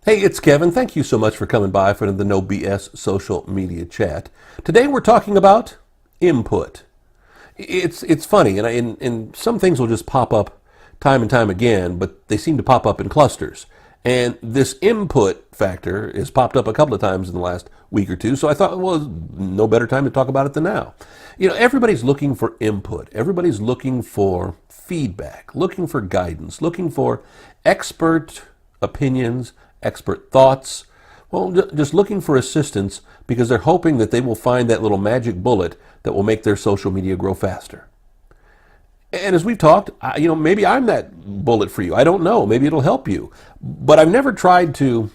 Hey, it's Kevin. Thank you so much for coming by for the No BS social media chat. Today we're talking about input. It's funny, and some things will just pop up time and time again, but they seem to pop up in clusters. And this input factor has popped up a couple of times in the last week or two, so I thought, well, no better time to talk about it than now. You know, everybody's looking for input. Everybody's looking for feedback, looking for guidance, looking for expert opinions, expert thoughts. Well, just looking for assistance because they're hoping that they will find that little magic bullet that will make their social media grow faster. And as we've talked, maybe I'm that bullet for you. I don't know. Maybe it'll help you. But I've never tried to,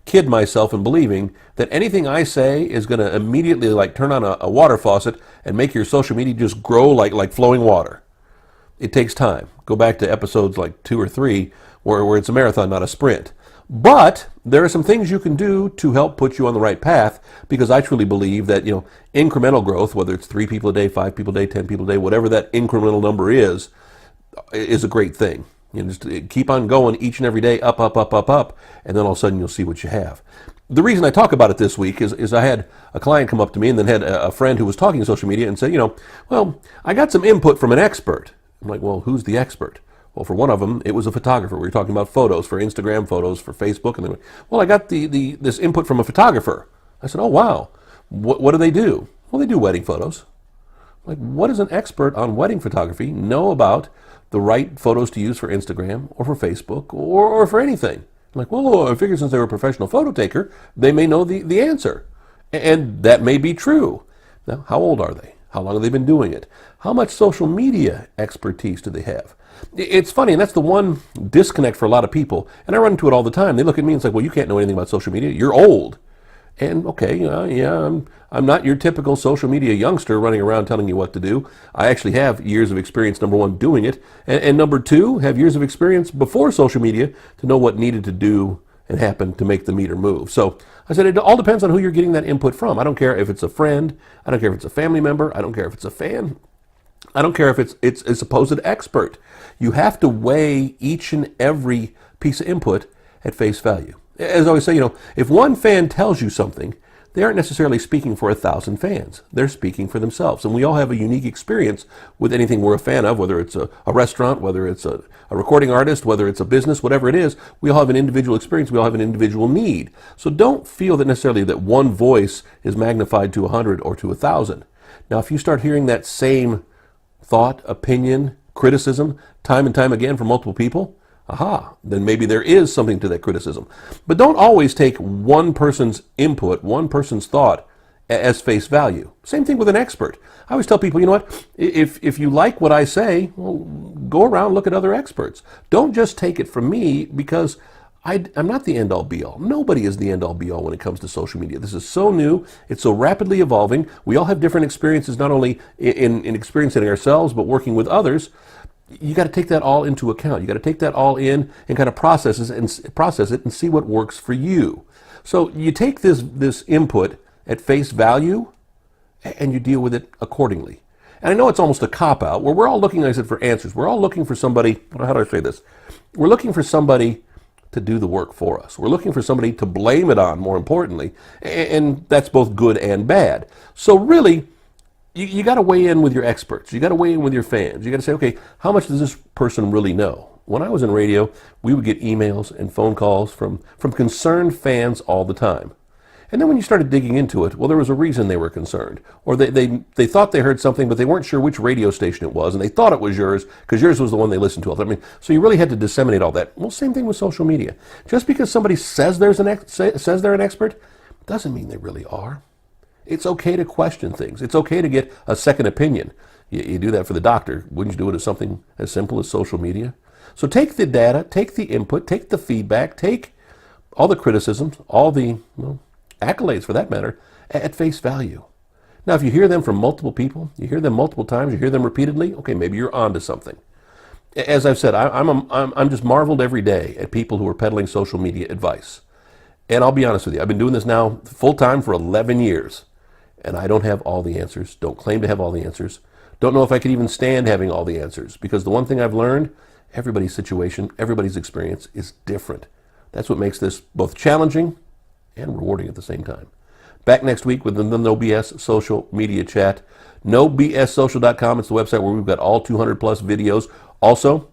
kid myself in believing that anything I say is going to immediately turn on a water faucet and make your social media just grow like flowing water. It takes time. Go back to episodes like 2 or 3 where it's a marathon, not a sprint. But there are some things you can do to help put you on the right path, because I truly believe that, incremental growth, whether it's 3 people a day, 5 people a day, 10 people a day, whatever that incremental number is a great thing. Just keep on going each and every day, up, up, up, up, up, and then all of a sudden you'll see what you have. The reason I talk about it this week is I had a client come up to me and then had a friend who was talking social media and said, I got some input from an expert. I'm like, well, who's the expert? Well, for one of them, it was a photographer. We were talking about photos for Instagram, photos for Facebook, and they went, well, I got this input from a photographer. I said, oh, wow. What do they do? Well, they do wedding photos. Like, what does an expert on wedding photography know about the right photos to use for Instagram or for Facebook or for anything? I'm like, well, I figure since they were a professional photo taker, they may know the answer. And that may be true. Now, how old are they? How long have they been doing it? How much social media expertise do they have? It's funny, and that's the one disconnect for a lot of people. And I run into it all the time. They look at me and it's like, well, you can't know anything about social media. You're old. And okay, I'm not your typical social media youngster running around telling you what to do. I actually have years of experience, number one, doing it. And number two, have years of experience before social media to know what needed to do and happen to make the meter move. So I said, it all depends on who you're getting that input from. I don't care if it's a friend. I don't care if it's a family member. I don't care if it's a fan. I don't care if it's a supposed expert. You have to weigh each and every piece of input at face value. As I always say, if one fan tells you something, they aren't necessarily speaking for 1,000 fans. They're speaking for themselves. And we all have a unique experience with anything we're a fan of, whether it's a restaurant, whether it's a recording artist, whether it's a business, whatever it is. We all have an individual experience. We all have an individual need. So don't feel that necessarily that one voice is magnified to 100 or to 1,000. Now, if you start hearing that same thought, opinion, criticism, time and time again from multiple people, then maybe there is something to that criticism. But don't always take one person's input, one person's thought as face value. Same thing with an expert. I always tell people, if you like what I say, well, go around, look at other experts. Don't just take it from me, because I'm not the end-all be-all. Nobody is the end-all be-all when it comes to social media. This is so new. It's so rapidly evolving. We all have different experiences, not only in experiencing ourselves, but working with others. You got to take that all into account. You got to take that all in and kind of process it and see what works for you. So you take this input at face value and you deal with it accordingly. And I know it's almost a cop-out where we're all looking, like I said, for answers. We're all looking for somebody, how do I say this? We're looking for somebody to do the work for us. We're looking for somebody to blame it on, more importantly, and that's both good and bad. So really, you got to weigh in with your experts. You got to weigh in with your fans. You got to say, okay, how much does this person really know? When I was in radio, we would get emails and phone calls from concerned fans all the time. And then when you started digging into it, well, there was a reason they were concerned. Or they thought they heard something, but they weren't sure which radio station it was, and they thought it was yours because yours was the one they listened to all the time. So you really had to disseminate all that. Well, same thing with social media. Just because somebody says they're an expert doesn't mean they really are. It's okay to question things. It's okay to get a second opinion. You do that for the doctor. Wouldn't you do it as something as simple as social media? So take the data, take the input, take the feedback, take all the criticisms, all the accolades for that matter, at face value. Now, if you hear them from multiple people, you hear them multiple times, you hear them repeatedly, okay, maybe you're onto something. As I've said, I'm just marveled every day at people who are peddling social media advice. And I'll be honest with you, I've been doing this now full-time for 11 years. And I don't have all the answers, don't claim to have all the answers, don't know if I could even stand having all the answers. Because the one thing I've learned, everybody's situation, everybody's experience is different. That's what makes this both challenging and rewarding at the same time. Back next week with the No BS Social Media Chat. NoBSSocial.com. It's the website where we've got all 200 plus videos. Also,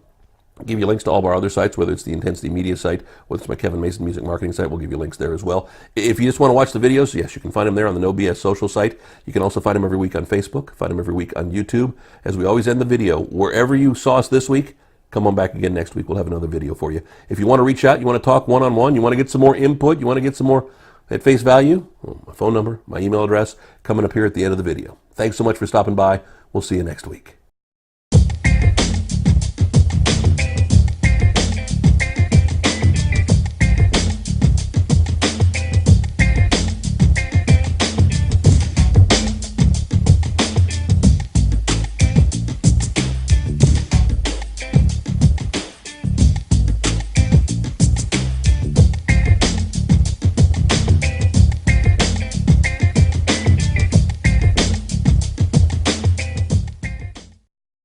I'll give you links to all of our other sites, whether it's the Intensity Media site, whether it's my Kevin Mason Music Marketing site. We'll give you links there as well. If you just want to watch the videos, yes, you can find them there on the No BS Social site. You can also find them every week on Facebook, find them every week on YouTube. As we always end the video, wherever you saw us this week, come on back again next week. We'll have another video for you. If you want to reach out, you want to talk one-on-one, you want to get some more input, you want to get some more at face value, well, my phone number, my email address, coming up here at the end of the video. Thanks so much for stopping by. We'll see you next week.